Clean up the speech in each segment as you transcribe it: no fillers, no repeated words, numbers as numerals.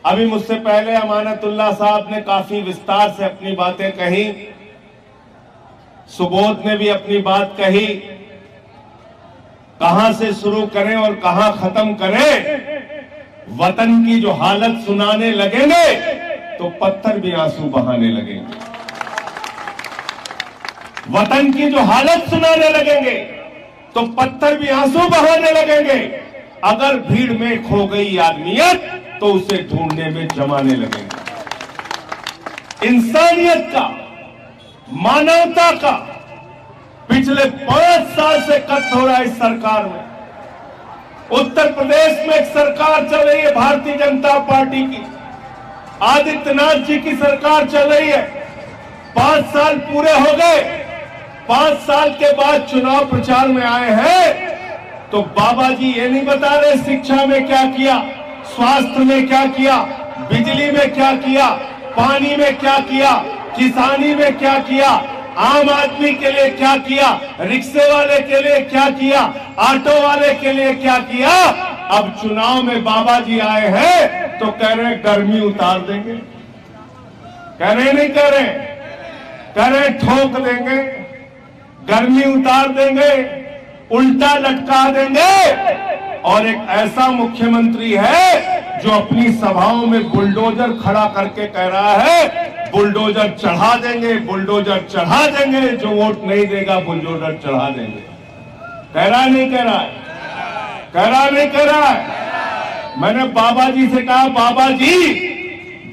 अभी मुझसे पहले अमानतुल्लाह साहब ने काफी विस्तार से अपनी बातें कही, सुबोध ने भी अपनी बात कही। कहां से शुरू करें और कहां खत्म करें? वतन की जो हालत सुनाने लगेंगे तो पत्थर भी आंसू बहाने लगेंगे। वतन की जो हालत सुनाने लगेंगे तो पत्थर भी आंसू बहाने लगेंगे। अगर भीड़ में खो गई आदमियत तो उसे ढूंढने में जमाने लगेंगे। इंसानियत का, मानवता का पिछले 5 साल से कष्ट हो रहा है इस सरकार में। उत्तर प्रदेश में एक सरकार चल रही है भारतीय जनता पार्टी की, आदित्यनाथ जी की सरकार चल रही है। 5 साल पूरे हो गए। 5 साल के बाद चुनाव प्रचार में आए हैं तो बाबा जी ये नहीं बता रहे शिक्षा में क्या किया, स्वास्थ्य में क्या किया, बिजली में क्या किया, पानी में क्या किया, किसानी में क्या किया, आम आदमी के लिए क्या किया, रिक्शे वाले के लिए क्या किया, ऑटो वाले के लिए क्या किया। अब चुनाव में बाबा जी आए हैं तो कह रहे गर्मी उतार देंगे। कह रहे नहीं कह रहे, कह रहे ठोक देंगे, गर्मी उतार देंगे, उल्टा लटका देंगे। और एक ऐसा मुख्यमंत्री है जो अपनी सभाओं में बुलडोजर खड़ा करके कह रहा है बुलडोजर चढ़ा देंगे, बुलडोजर चढ़ा देंगे, जो वोट नहीं देगा बुलडोजर चढ़ा देंगे। कह रहा नहीं कह रहा है, कह रहा नहीं कह रहा है। मैंने बाबा जी से कहा बाबा जी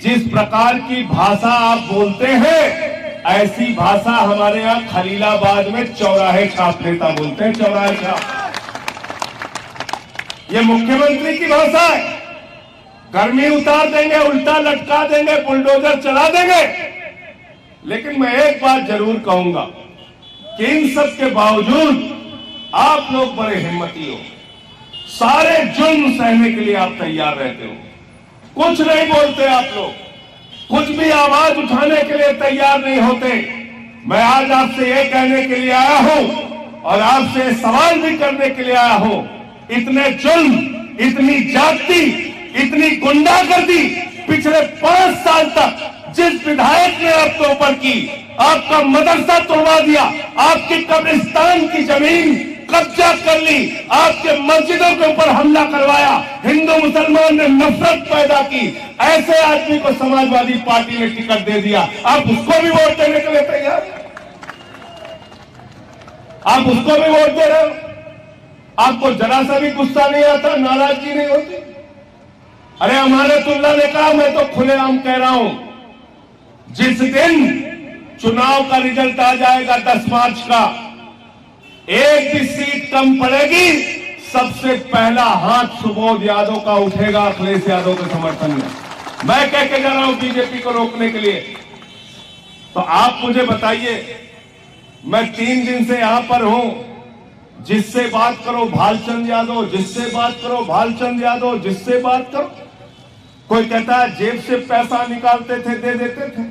जिस प्रकार की भाषा आप बोलते हैं ऐसी भाषा हमारे यहां खलीलाबाद में चौराहे छाप नेता बोलते हैं, चौराहे छाप। ये मुख्यमंत्री की भाषा है। गर्मी उतार देंगे, उल्टा लटका देंगे, बुलडोजर चला देंगे। लेकिन मैं एक बात जरूर कहूंगा कि इन सब के बावजूद आप लोग बड़े हिम्मती हो, सारे जुर्म सहने के लिए आप तैयार रहते हो, कुछ नहीं बोलते आप लोग, कुछ भी आवाज उठाने के लिए तैयार नहीं होते। मैं आज आपसे ये कहने के लिए आया हूं और आपसे सवाल भी करने के लिए आया हूं, इतने जुल्म, इतनी जाति, इतनी गुंडागर्दी पिछले 5 साल तक जिस विधायक ने आपके ऊपर की, आपका मदरसा तोड़वा दिया, आपकी कब्रिस्तान की जमीन कब्जा कर ली, आपके मस्जिदों के ऊपर हमला करवाया, हिंदू मुसलमान ने नफरत पैदा की, ऐसे आदमी को समाजवादी पार्टी ने टिकट दे दिया। आप उसको भी वोट देने के लिए तैयार, आप उसको भी वोट दे रहे हो। आपको जरा सा भी गुस्सा नहीं आता, नाराजगी नहीं होती? अरे अमानतुल्लाह ने कहा, मैं तो खुलेआम कह रहा हूं, जिस दिन चुनाव का रिजल्ट आ जाएगा 10 मार्च का, एक भी सीट कम पड़ेगी, सबसे पहला हाथ सुबोध यादव का उठेगा अखिलेश यादव के समर्थन में। मैं कह के जा रहा हूं बीजेपी को रोकने के लिए। तो आप मुझे बताइए, मैं 3 दिन से यहां पर हूं, जिससे बात करो भालचंद यादव, जिससे बात करो भालचंद यादव, जिससे बात करो, कोई कहता है जेब से पैसा निकालते थे दे देते थे,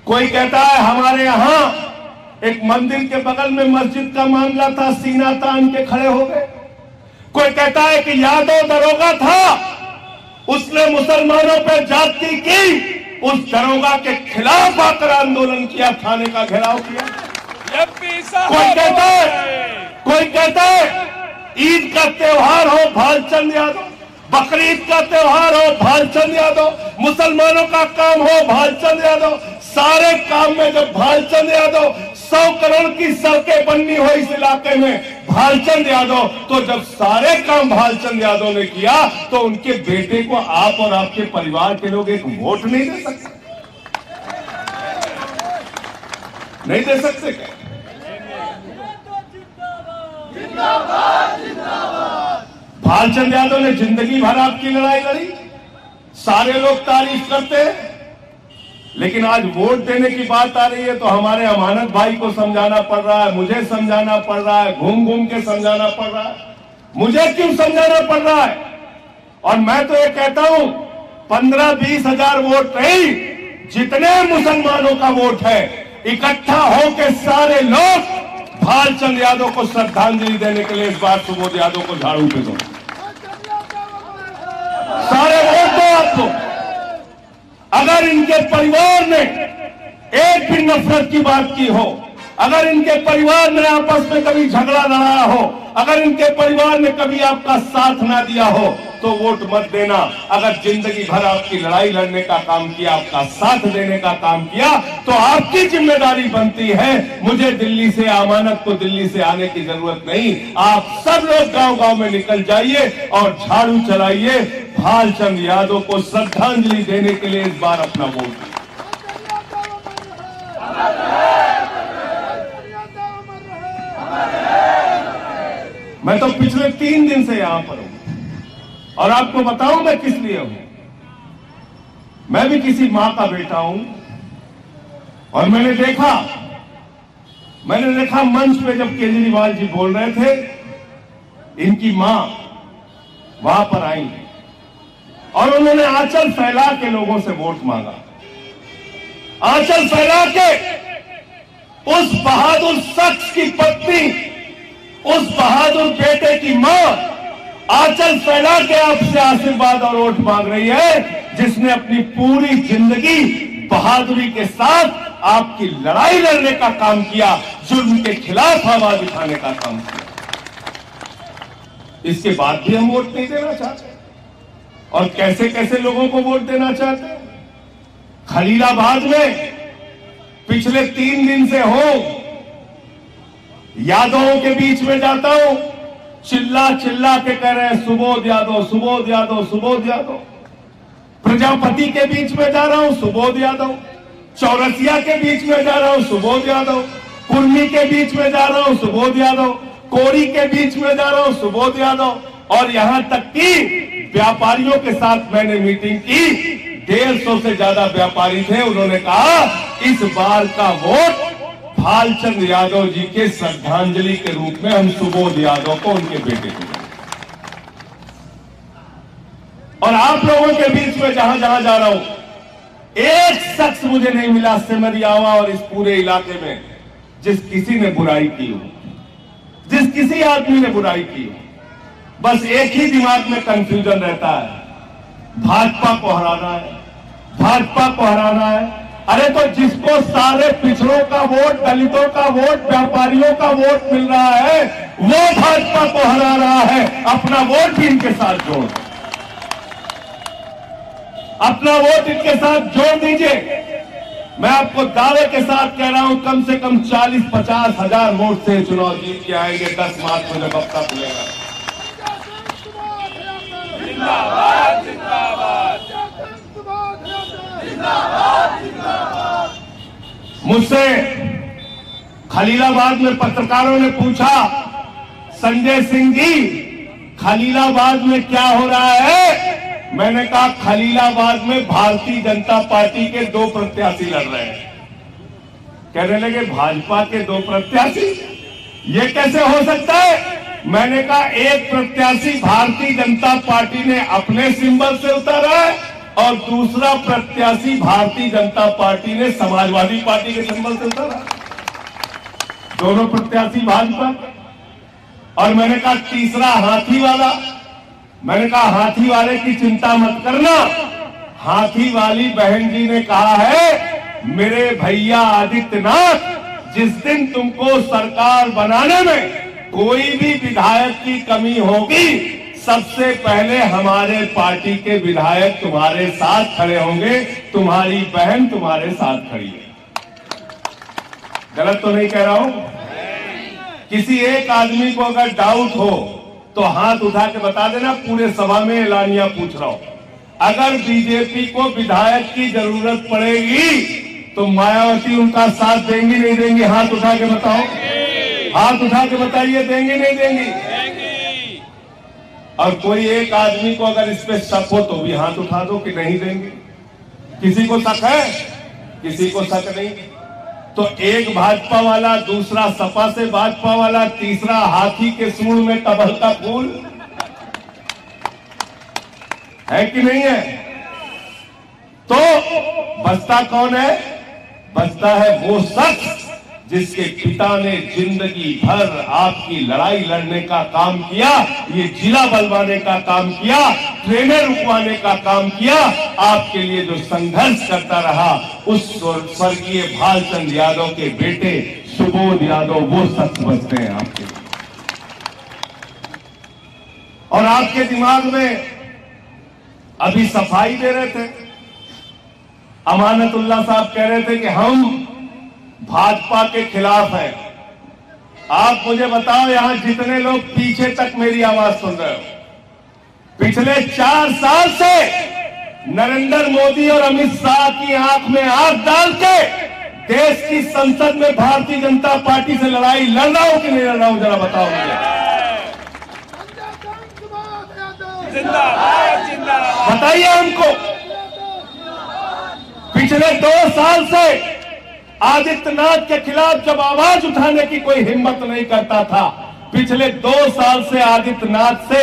कोई कहता है हमारे यहां एक मंदिर के बगल में मस्जिद का मामला था, सीना तान के खड़े हो गए, कोई कहता है कि यादव दरोगा था, उसने मुसलमानों पर जाति की, उस दरोगा के खिलाफ आकर आंदोलन किया, थाने का घेराव किया। कोई कहता है ईद का त्योहार हो भालचंद यादव, बकरीद का त्योहार हो भालचंद यादव, मुसलमानों का काम हो भालचंद यादव। सारे काम में जब भालचंद यादव, 100 करोड़ की सड़कें बननी हो इस इलाके में भालचंद यादव, तो जब सारे काम भालचंद यादव ने किया तो उनके बेटे को आप और आपके परिवार के लोग एक वोट नहीं दे सकते? नहीं दे सकते क्या? भालचंद यादव ने जिंदगी भर आपकी लड़ाई लड़ी, सारे लोग तारीफ करते हैं, लेकिन आज वोट देने की बात आ रही है तो हमारे अमानत भाई को समझाना पड़ रहा है, मुझे समझाना पड़ रहा है, घूम घूम के समझाना पड़ रहा है। मुझे क्यों समझाना पड़ रहा है? और मैं तो ये कहता हूं 15-20 हजार वोट नहीं, जितने मुसलमानों का वोट है इकट्ठा होकर सारे लोग भालचंद यादव को श्रद्धांजलि देने के लिए इस बार सुबोध यादव को झाड़ू पे दो, सारे वोट दो आपको। अगर इनके परिवार ने एक भी नफरत की बात की हो, अगर इनके परिवार ने आपस में कभी झगड़ा लड़ाया हो, अगर इनके परिवार ने कभी आपका साथ ना दिया हो, तो वोट मत देना। अगर जिंदगी भर आपकी लड़ाई लड़ने का काम किया, आपका साथ देने का काम किया, तो आपकी जिम्मेदारी बनती है। मुझे दिल्ली से अमानत को दिल्ली से आने की जरूरत नहीं। आप सब लोग गांव गांव में निकल जाइए और झाड़ू चलाइए। भालचंद्र यादव को श्रद्धांजलि देने के लिए इस बार अपना वोट दीजिए। मैं तो पिछले 3 दिन से यहां पर हूं और आपको बताऊं मैं किस लिए हूं। मैं भी किसी मां का बेटा हूं और मैंने देखा मंच पे जब केजरीवाल जी बोल रहे थे, इनकी मां वहां पर आई और उन्होंने आंचल फैला के लोगों से वोट मांगा। आंचल फैला के उस बहादुर शख्स की पत्नी, उस बहादुर बेटे की मां आंचल फैला के आपसे आशीर्वाद और वोट मांग रही है, जिसने अपनी पूरी जिंदगी बहादुरी के साथ आपकी लड़ाई लड़ने का काम किया, जुर्म के खिलाफ आवाज उठाने का काम किया। इसके बाद भी हम वोट नहीं देना चाहते और कैसे कैसे लोगों को वोट देना चाहते हैं। खलीलाबाद में पिछले 3 दिन से हो यादवों के बीच में जाता हूं, चिल्ला चिल्ला के कह रहे हैं सुबोध यादव, सुबोध यादव, सुबोध यादव। प्रजापति के बीच में जा रहा हूं, सुबोध यादव। चौरसिया के बीच में जा रहा हूं, सुबोध यादव। कुर्मी के बीच में जा रहा हूं, सुबोध यादव। कोरी के बीच में जा रहा हूं, सुबोध यादव। और यहां तक कि व्यापारियों के साथ मैंने मीटिंग की, 150 से ज्यादा व्यापारी थे। उन्होंने कहा इस बार का वोट भालचंद्र यादव जी के श्रद्धांजलि के रूप में हम सुबोध यादव को, उनके बेटे को। और आप लोगों के बीच में जहां जहां जा रहा हूं, एक शख्स मुझे नहीं मिला सिमरियावा और इस पूरे इलाके में जिस किसी ने बुराई की हो, जिस किसी आदमी ने बुराई की हो। बस एक ही दिमाग में कंफ्यूजन रहता है, भाजपा को हराना है, भाजपा को हराना है। अरे तो जिसको सारे पिछड़ों का वोट, दलितों का वोट, व्यापारियों का वोट मिल रहा है, वो भाजपा को हरा रहा है। अपना वोट भी इनके साथ जोड़, अपना वोट इनके साथ जोड़ दीजिए। मैं आपको दावे के साथ कह रहा हूं, कम से कम 40-50 हजार वोट से चुनाव जीत के आएंगे 10 मार्च को जब हफ्ता खुलेगा। जिंदाबाद, जिंदाबाद, मुझसे खलीलाबाद में पत्रकारों ने पूछा, संजय सिंह जी खलीलाबाद में क्या हो रहा है? मैंने कहा खलीलाबाद में भारतीय जनता पार्टी के 2 प्रत्याशी लड़ रहे हैं। कहने लगे भाजपा के 2 प्रत्याशी, ये कैसे हो सकता है? मैंने कहा एक प्रत्याशी भारतीय जनता पार्टी ने अपने सिंबल से उतारा है और दूसरा प्रत्याशी भारतीय जनता पार्टी ने समाजवादी पार्टी के सिंबल से उतारा। दोनों प्रत्याशी भाजपा। और मैंने कहा तीसरा हाथी वाला, मैंने कहा हाथी वाले की चिंता मत करना। हाथी वाली बहन जी ने कहा है, मेरे भैया आदित्यनाथ, जिस दिन तुमको सरकार बनाने में कोई भी विधायक की कमी होगी, सबसे पहले हमारे पार्टी के विधायक तुम्हारे साथ खड़े होंगे। तुम्हारी बहन तुम्हारे साथ खड़ी है। गलत तो नहीं कह रहा हूं? किसी एक आदमी को अगर डाउट हो तो हाथ उठा के बता देना, पूरे सभा में एलानिया पूछ रहा हूं। अगर बीजेपी को विधायक की जरूरत पड़ेगी तो मायावती उनका साथ देंगी नहीं देंगी? हाथ उठा के बताओ, हाथ उठा के बताइए, देंगी नहीं देंगी? और कोई एक आदमी को अगर इस पे शक हो तो भी हाथ उठा दो कि नहीं देंगे। किसी को शक है? किसी को शक नहीं। तो एक भाजपा वाला, दूसरा सपा से भाजपा वाला, तीसरा हाथी के सूंड में कमल का फूल है कि नहीं है? तो बचता कौन है? बचता है वो शख्स जिसके पिता ने जिंदगी भर आपकी लड़ाई लड़ने का काम किया, ये जिला बलवाने का काम किया, ट्रेनें रुकवाने का काम किया, आपके लिए जो संघर्ष करता रहा, उस स्वर्गीय भालचंद्र यादव के बेटे सुबोध यादव वो सच समझते हैं आपके लिए। और आपके दिमाग में अभी सफाई दे रहे थे, अमानतुल्लाह साहब कह रहे थे कि हम भाजपा के खिलाफ हैं। आप मुझे बताओ, यहां जितने लोग पीछे तक मेरी आवाज सुन रहे हो, पिछले 4 साल से नरेंद्र मोदी और अमित शाह की आंख में आंख डाल के देश की संसद में भारतीय जनता पार्टी से लड़ाई लड़ रहा हूं कि नहीं लड़ रहा हूं, जरा बताओ मुझे। बताइए हमको। पिछले 2 साल से आदित्यनाथ के खिलाफ जब आवाज उठाने की कोई हिम्मत नहीं करता था, पिछले 2 साल से आदित्यनाथ से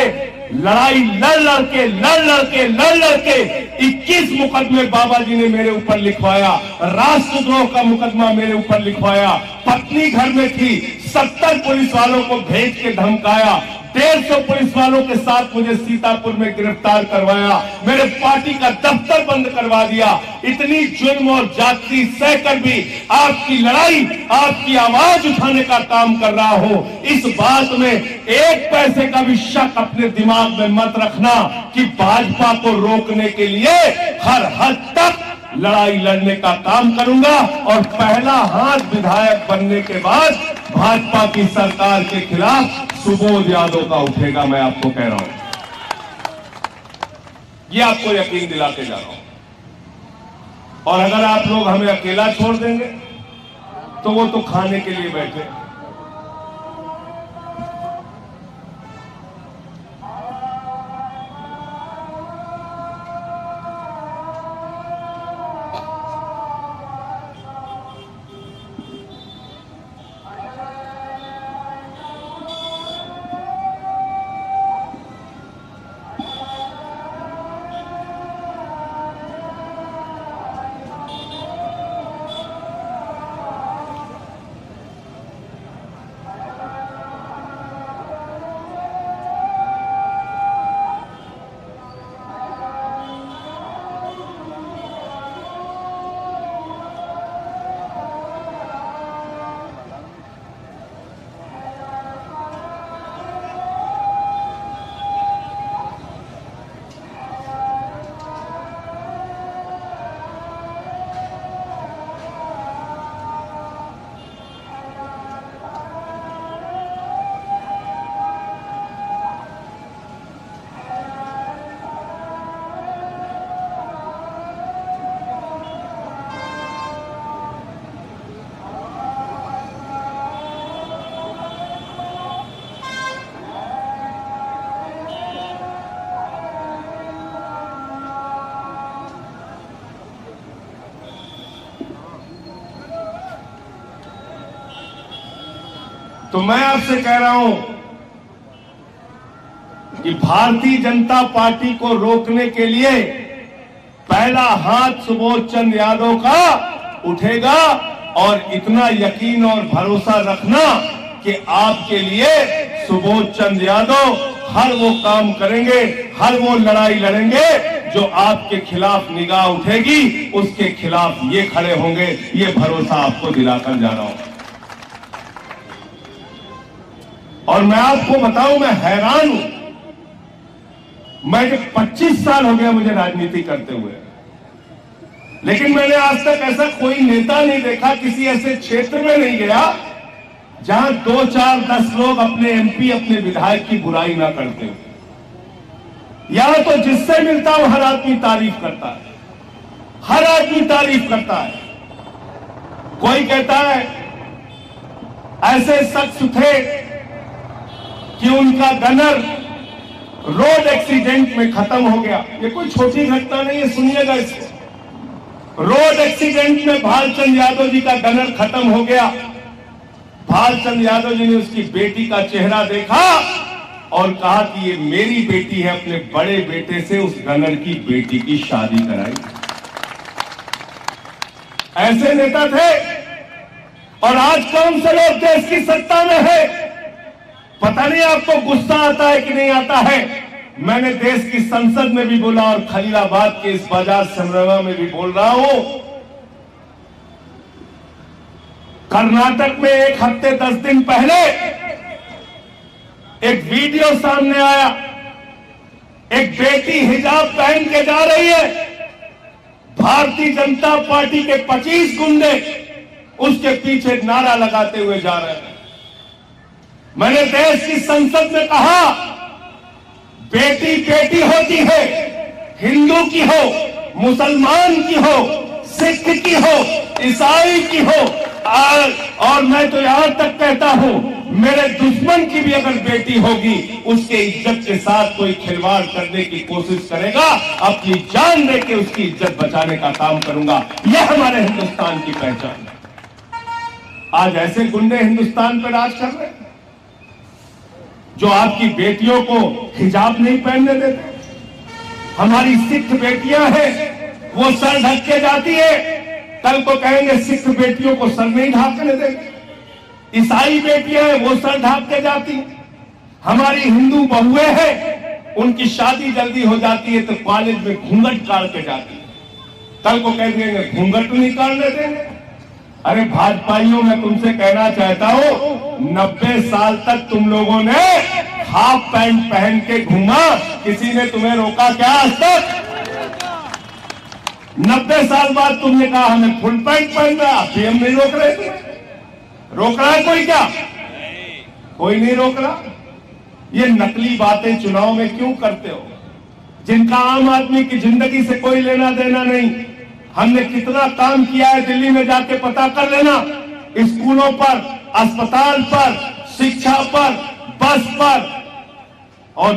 लड़ाई लड़ के 21 मुकदमे बाबा जी ने मेरे ऊपर लिखवाया, राष्ट्रद्रोह का मुकदमा मेरे ऊपर लिखवाया, पत्नी घर में थी, 70 पुलिस वालों को भेज के धमकाया, 150 पुलिस वालों के साथ मुझे सीतापुर में गिरफ्तार करवाया, मेरे पार्टी का दफ्तर बंद करवा दिया। इतनी जुल्म और जाति सहकर भी आपकी लड़ाई, आपकी आवाज उठाने का काम कर रहा हूं। इस बात में एक पैसे का भी शक अपने दिमाग में मत रखना कि भाजपा को रोकने के लिए हर हद तक लड़ाई लड़ने का काम करूंगा, और पहला हाथ विधायक बनने के बाद भाजपा की सरकार के खिलाफ सुबोध यादव का उठेगा। मैं आपको कह रहा हूं, ये आपको यकीन दिलाते जा रहा हूं। और अगर आप लोग हमें अकेला छोड़ देंगे तो वो तो खाने के लिए बैठे। तो मैं आपसे कह रहा हूं कि भारतीय जनता पार्टी को रोकने के लिए पहला हाथ सुबोध चंद्र यादव का उठेगा। और इतना यकीन और भरोसा रखना कि आपके लिए सुबोध चंद्र यादव हर वो काम करेंगे, हर वो लड़ाई लड़ेंगे जो आपके खिलाफ निगाह उठेगी, उसके खिलाफ ये खड़े होंगे। ये भरोसा आपको दिलाकर जा रहा हूं। और मैं आपको बताऊं, मैं हैरान हूं। मैं 25 साल हो गया मुझे राजनीति करते हुए, लेकिन मैंने आज तक ऐसा कोई नेता नहीं देखा, किसी ऐसे क्षेत्र में नहीं गया जहां 2, 4, 10 लोग अपने एमपी, अपने विधायक की बुराई ना करते हो। यहां तो जिससे मिलता हूं हर आदमी तारीफ करता है, हर आदमी तारीफ करता है। कोई कहता है ऐसे शख्स थे कि उनका गनर रोड एक्सीडेंट में खत्म हो गया। ये कोई छोटी घटना नहीं है, सुनिएगा इसको। रोड एक्सीडेंट में भालचंद्र यादव जी का गनर खत्म हो गया। भालचंद्र यादव जी ने उसकी बेटी का चेहरा देखा और कहा कि ये मेरी बेटी है, अपने बड़े बेटे से उस गनर की बेटी की शादी कराई। ऐसे नेता थे। और आज कौन से लोग देश की सत्ता में है? पता नहीं आपको गुस्सा आता है कि नहीं आता है। मैंने देश की संसद में भी बोला और खलीलाबाद के इस बाजार समरवा में भी बोल रहा हूं। कर्नाटक में 1 हफ्ते 10 दिन पहले एक वीडियो सामने आया, एक बेटी हिजाब पहन के जा रही है, भारतीय जनता पार्टी के 25 गुंडे उसके पीछे नारा लगाते हुए जा रहे हैं। मैंने देश की संसद में कहा, बेटी बेटी होती है, हिंदू की हो, मुसलमान की हो, सिख की हो, ईसाई की हो, और मैं तो यहां तक कहता हूं, मेरे दुश्मन की भी अगर बेटी होगी, उसके इज्जत के साथ कोई खिलवाड़ करने की कोशिश करेगा, अपनी जान देके उसकी इज्जत बचाने का काम करूंगा। यह हमारे हिंदुस्तान की पहचान है। आज ऐसे गुंडे हिंदुस्तान पर राज कर रहे हैं जो आपकी बेटियों को हिजाब नहीं पहनने देते। हमारी सिख बेटियां हैं, वो सर ढक के जाती है, कल को कहेंगे सिख बेटियों को सर नहीं ढाकने देंगे। ईसाई बेटियां हैं, वो सर ढाक के जाती हैं। हमारी हिंदू बहुएं हैं, उनकी शादी जल्दी हो जाती है तो कॉलेज में घूंघट काट के जाती है, कल को कह देंगे घूंघट नहीं काटने देंगे। अरे भाजपाइयों, मैं तुमसे कहना चाहता हूं, 90 साल तक तुम लोगों ने हाफ पैंट पहन के घूमा, किसी ने तुम्हें रोका क्या आज तक? 90 साल बाद तुमने कहा हमें फुल पैंट पहनना, अभी हम नहीं रोक रहे। रोक रहा है कोई क्या? कोई नहीं रोक रहा। ये नकली बातें चुनाव में क्यों करते हो, जिनका आम आदमी की जिंदगी से कोई लेना देना नहीं। हमने कितना काम किया है दिल्ली में जाके पता कर लेना। स्कूलों पर, अस्पताल पर, शिक्षा पर, बस पर, और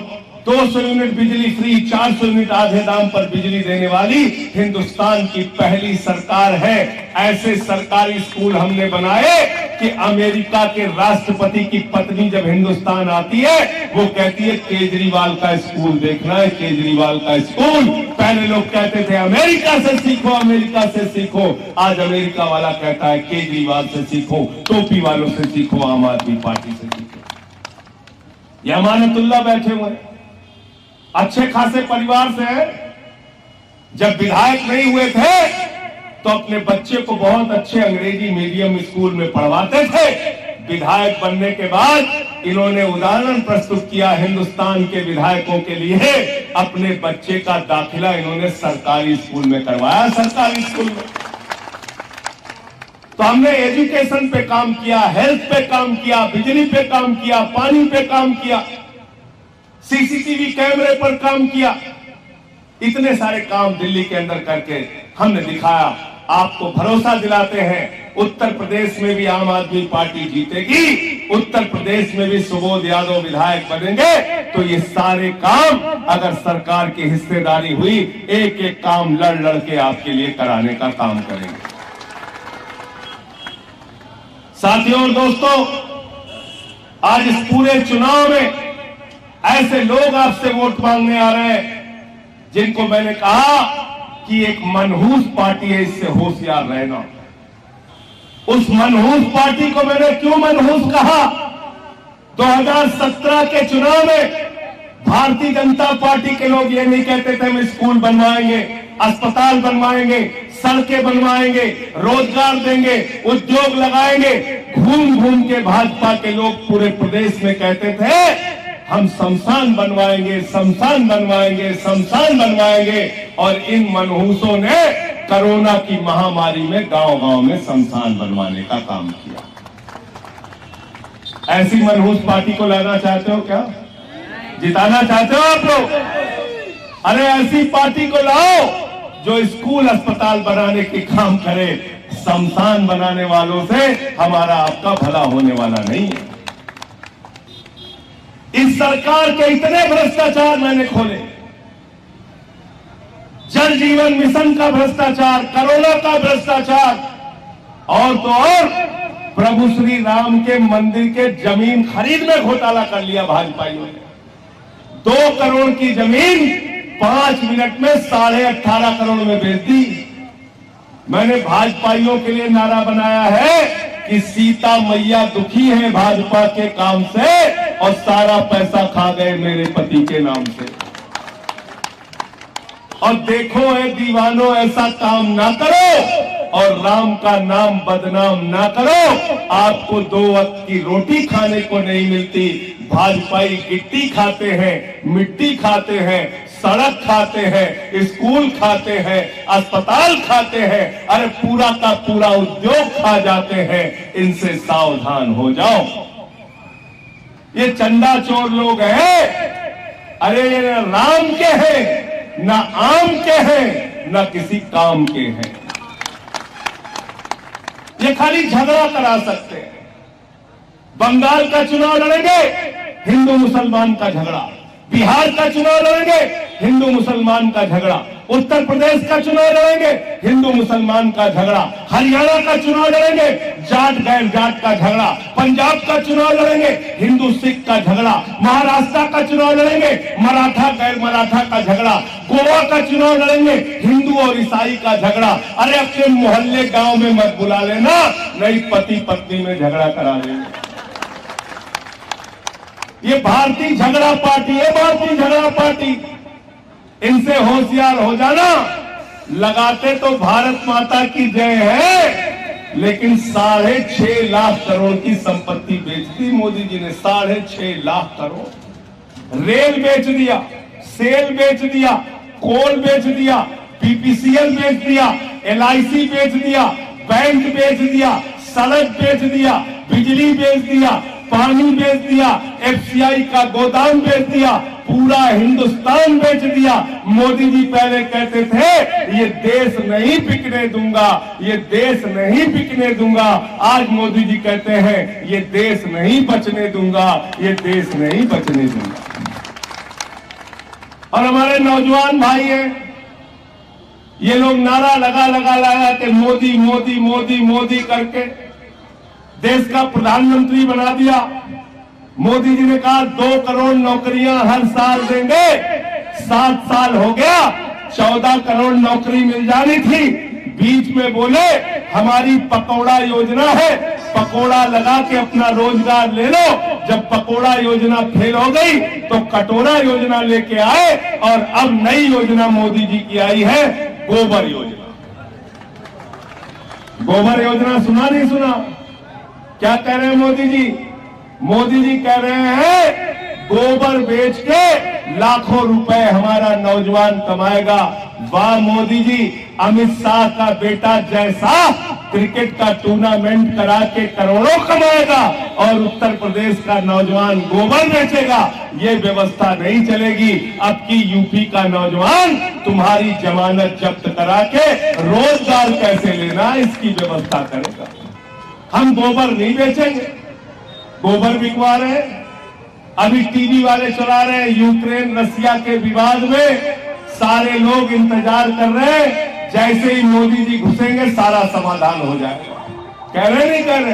200 यूनिट बिजली फ्री, 400 यूनिट आधे दाम पर बिजली देने वाली हिंदुस्तान की पहली सरकार है। ऐसे सरकारी स्कूल हमने बनाए कि अमेरिका के राष्ट्रपति की पत्नी जब हिंदुस्तान आती है, वो कहती है केजरीवाल का स्कूल देखना है, केजरीवाल का स्कूल। पहले लोग कहते थे अमेरिका से सीखो, अमेरिका से सीखो। आज अमेरिका वाला कहता है केजरीवाल से सीखो, टोपी वालों से सीखो, आम आदमी पार्टी से सीखो। ये अमानतुल्लाह बैठे हुए हैं, अच्छे खासे परिवार से है। जब विधायक नहीं हुए थे तो अपने बच्चे को बहुत अच्छे अंग्रेजी मीडियम स्कूल में पढ़वाते थे। विधायक बनने के बाद इन्होंने उदाहरण प्रस्तुत किया हिंदुस्तान के विधायकों के लिए। अपने बच्चे का दाखिला इन्होंने सरकारी स्कूल में करवाया, सरकारी स्कूल में। तो हमने एजुकेशन पे काम किया, हेल्थ पे काम किया, बिजली पे काम किया, पानी पे काम किया, सीसीटीवी कैमरे पर काम किया। इतने सारे काम दिल्ली के अंदर करके हमने दिखाया। आपको भरोसा दिलाते हैं, उत्तर प्रदेश में भी आम आदमी पार्टी जीतेगी, उत्तर प्रदेश में भी सुबोध यादव विधायक बनेंगे। तो ये सारे काम अगर सरकार की हिस्सेदारी हुई, एक एक काम लड़ लड़ के आपके लिए कराने का काम करेंगे। साथियों और दोस्तों, आज इस पूरे चुनाव में ऐसे लोग आपसे वोट मांगने आ रहे हैं जिनको मैंने कहा कि एक मनहूस पार्टी है, इससे होशियार रहना। उस मनहूस पार्टी को मैंने क्यों मनहूस कहा? 2017 के चुनाव में भारतीय जनता पार्टी के लोग ये नहीं कहते थे हम स्कूल बनवाएंगे, अस्पताल बनवाएंगे, सड़कें बनवाएंगे, रोजगार देंगे, उद्योग लगाएंगे। घूम घूम के भाजपा के लोग पूरे प्रदेश में कहते थे हम शमशान बनवाएंगे, शमशान बनवाएंगे, शमशान बनवाएंगे। और इन मनहूसों ने कोरोना की महामारी में गांव-गांव में शमशान बनवाने का काम किया। ऐसी मनहूस पार्टी को लाना चाहते हो क्या? जिताना चाहते हो आप लोग? अरे ऐसी पार्टी को लाओ जो स्कूल अस्पताल बनाने के काम करे। शमशान बनाने वालों से हमारा आपका भला होने वाला नहीं है। इस सरकार के इतने भ्रष्टाचार मैंने खोले, जल जीवन मिशन का भ्रष्टाचार, कोरोना का भ्रष्टाचार, और तो और प्रभु श्री राम के मंदिर के जमीन खरीद में घोटाला कर लिया भाजपाइयों ने। 2 करोड़ की जमीन 5 मिनट में 18.5 करोड़ में बेच दी। मैंने भाजपाइयों के लिए नारा बनाया है कि सीता मैया दुखी है भाजपा के काम से और सारा पैसा खा गए मेरे पति के नाम से। और देखो ए दीवानों, ऐसा काम ना करो और राम का नाम बदनाम ना करो। आपको 2 वक्त की रोटी खाने को नहीं मिलती। भाजपाई गिट्टी खाते हैं, मिट्टी खाते हैं, सड़क खाते हैं, स्कूल खाते हैं, अस्पताल खाते हैं, अरे पूरा का पूरा उद्योग खा जाते हैं। इनसे सावधान हो जाओ। ये चंदा चोर लोग हैं। अरे ये राम के हैं, ना आम के हैं, ना किसी काम के हैं। ये खाली झगड़ा करा सकते हैं। बंगाल का चुनाव लड़ेंगे, हिंदू मुसलमान का झगड़ा। बिहार का चुनाव लड़ेंगे, हिंदू मुसलमान का झगड़ा। उत्तर प्रदेश का चुनाव लड़ेंगे, हिंदू मुसलमान का झगड़ा। हरियाणा का चुनाव लड़ेंगे, जाट गैर जाट का झगड़ा। पंजाब का चुनाव लड़ेंगे, हिंदू सिख का झगड़ा। महाराष्ट्र का चुनाव लड़ेंगे, मराठा गैर मराठा का झगड़ा। गोवा का चुनाव लड़ेंगे, हिंदू और ईसाई का झगड़ा। अरे अपने मोहल्ले गांव में मत बुला लेना, नहीं पति पत्नी में झगड़ा करा देंगे। ये भारतीय झगड़ा पार्टी है, भारतीय झगड़ा पार्टी। इनसे होशियार हो जाना। लगाते तो भारत माता की जय है, लेकिन 6.5 लाख करोड़ की संपत्ति बेच दी मोदी जी ने। 6.5 लाख करोड़। रेल बेच दिया, सेल बेच दिया, कोल बेच दिया, पीपीसीएल बेच दिया, LIC बेच दिया, बैंक बेच दिया, सड़क बेच दिया, बिजली बेच दिया, पानी बेच दिया, FCI का गोदाम बेच दिया, पूरा हिंदुस्तान बेच दिया। मोदी जी पहले कहते थे ये देश नहीं बिकने दूंगा, ये देश नहीं बिकने दूंगा। आज मोदी जी कहते हैं ये देश नहीं बचने दूंगा, ये देश नहीं बचने दूंगा। और हमारे नौजवान भाई हैं, ये लोग नारा लगा के मोदी मोदी मोदी मोदी करके देश का प्रधानमंत्री बना दिया। मोदी जी ने कहा 2 करोड़ नौकरियां हर साल देंगे। 7 साल हो गया, 14 करोड़ नौकरी मिल जानी थी। बीच में बोले हमारी पकौड़ा योजना है, पकौड़ा लगा के अपना रोजगार ले लो। जब पकौड़ा योजना फेल हो गई तो कटोरा योजना लेके आए और अब नई योजना मोदी जी की आई है, गोबर योजना। गोबर योजना सुना नहीं सुना? क्या कह रहे हैं मोदी जी? मोदी जी कह रहे हैं गोबर बेच के लाखों रुपए हमारा नौजवान कमाएगा। वाह मोदी जी, अमित शाह का बेटा जैसा क्रिकेट का टूर्नामेंट करा के करोड़ों कमाएगा और उत्तर प्रदेश का नौजवान गोबर बेचेगा, ये व्यवस्था नहीं चलेगी। अब की यूपी का नौजवान तुम्हारी जमानत जब्त करा के रोजगार कैसे लेना, इसकी व्यवस्था करेगा। हम गोबर नहीं बेचेंगे। गोबर बिकवा रहे हैं, अभी टीवी वाले चला रहे हैं। यूक्रेन रसिया के विवाद में सारे लोग इंतजार कर रहे हैं, जैसे ही मोदी जी घुसेंगे सारा समाधान हो जाएगा। कह रहे नहीं कह रहे?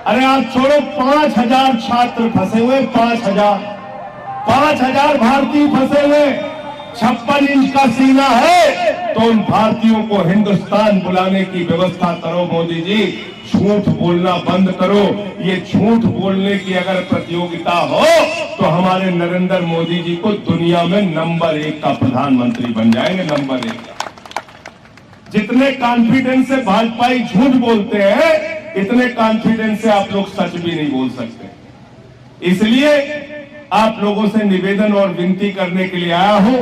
अरे आप छोड़ो, 5,000 छात्र फंसे हुए, 5,000 भारतीय फंसे हुए। 56 इंच का सीना है तो उन भारतीयों को हिंदुस्तान बुलाने की व्यवस्था करो। मोदी जी, झूठ बोलना बंद करो। ये झूठ बोलने की अगर प्रतियोगिता हो तो हमारे नरेंद्र मोदी जी को दुनिया में नंबर 1 का प्रधानमंत्री बन जाएंगे, नंबर 1। जितने कॉन्फिडेंस से भाजपाई झूठ बोलते हैं, इतने कॉन्फिडेंस से आप लोग सच भी नहीं बोल सकते। इसलिए आप लोगों से निवेदन और विनती करने के लिए आया हूं,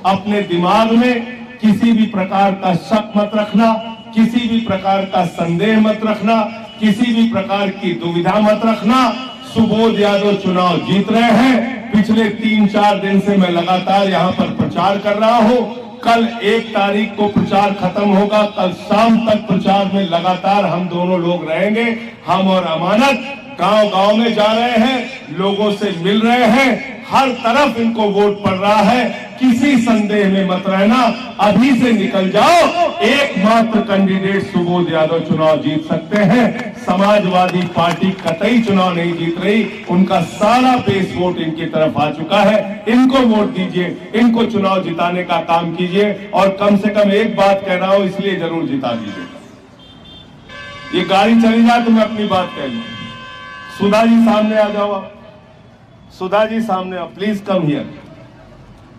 अपने दिमाग में किसी भी प्रकार का शक मत रखना, किसी भी प्रकार का संदेह मत रखना, किसी भी प्रकार की दुविधा मत रखना। सुबोध यादव चुनाव जीत रहे हैं। पिछले 3-4 दिन से मैं लगातार यहां पर प्रचार कर रहा हूं। कल 1 तारीख को प्रचार खत्म होगा, कल शाम तक प्रचार में लगातार हम दोनों लोग रहेंगे। हम और अमानत गांव-गांव में जा रहे हैं, लोगों से मिल रहे हैं, हर तरफ इनको वोट पड़ रहा है। किसी संदेह में मत रहना, अभी से निकल जाओ। एकमात्र कैंडिडेट सुबोध यादव चुनाव जीत सकते हैं। समाजवादी पार्टी कतई चुनाव नहीं जीत रही, उनका सारा बेस वोट इनकी तरफ आ चुका है। इनको वोट दीजिए, इनको चुनाव जिताने का काम कीजिए और कम से कम एक बात कह रहा हूं, इसलिए जरूर जिता दीजिए। ये गाड़ी चली जाए तो मैं अपनी बात कह लूं। सुधा जी सामने आ जाओ आप। सुधा जी सामने आओ, प्लीज कम हियर।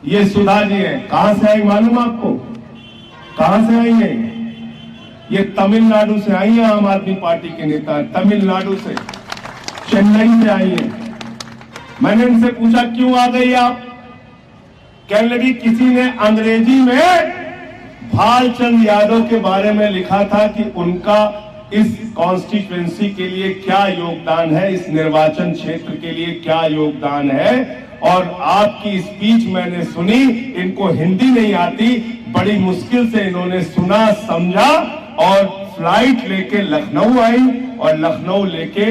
ये सुधा जी है, कहां से आई मालूम आपको? कहां से आई है? ये तमिलनाडु से आई है। आम आदमी पार्टी के नेता तमिलनाडु से, चेन्नई से आई है। मैंने इनसे पूछा क्यों आ गई आप? कहने लगी किसी ने अंग्रेजी में भालचंद्र यादव के बारे में लिखा था कि उनका इस कॉन्स्टिट्यूएंसी के लिए क्या योगदान है, इस निर्वाचन क्षेत्र के लिए क्या योगदान है। और आपकी स्पीच मैंने सुनी, इनको हिंदी नहीं आती, बड़ी मुश्किल से इन्होंने सुना समझा और फ्लाइट लेके लखनऊ आई और लखनऊ लेके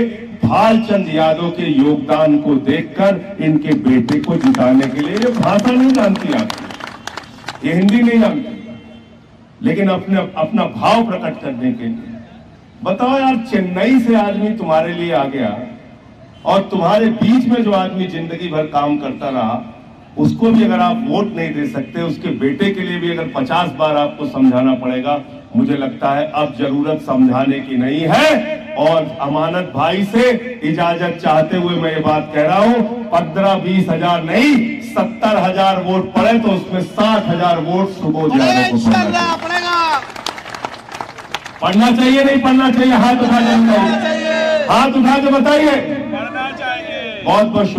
भालचंद्र यादव के योगदान को देखकर इनके बेटे को जिताने के लिए, ये भाषा नहीं जानती आप, ये हिंदी नहीं जानती, लेकिन अपना भाव प्रकट करने के लिए। बताओ यार, चेन्नई से आदमी तुम्हारे लिए आ गया और तुम्हारे बीच में जो आदमी जिंदगी भर काम करता रहा, उसको भी अगर आप वोट नहीं दे सकते, उसके बेटे के लिए भी अगर 50 बार आपको समझाना पड़ेगा, मुझे लगता है अब जरूरत समझाने की नहीं है। और अमानत भाई से इजाजत चाहते हुए मैं ये बात कह रहा हूं, 15-20 हजार नहीं, 70,000 वोट पड़े तो उसमें 60,000 वोट सुबोध यादव को पड़ेगा। पढ़ना चाहिए नहीं पढ़ना चाहिए? हाथ उठा के बताइए, हाथ उठा के बताइए। बहुत बहुत शुक्रिया।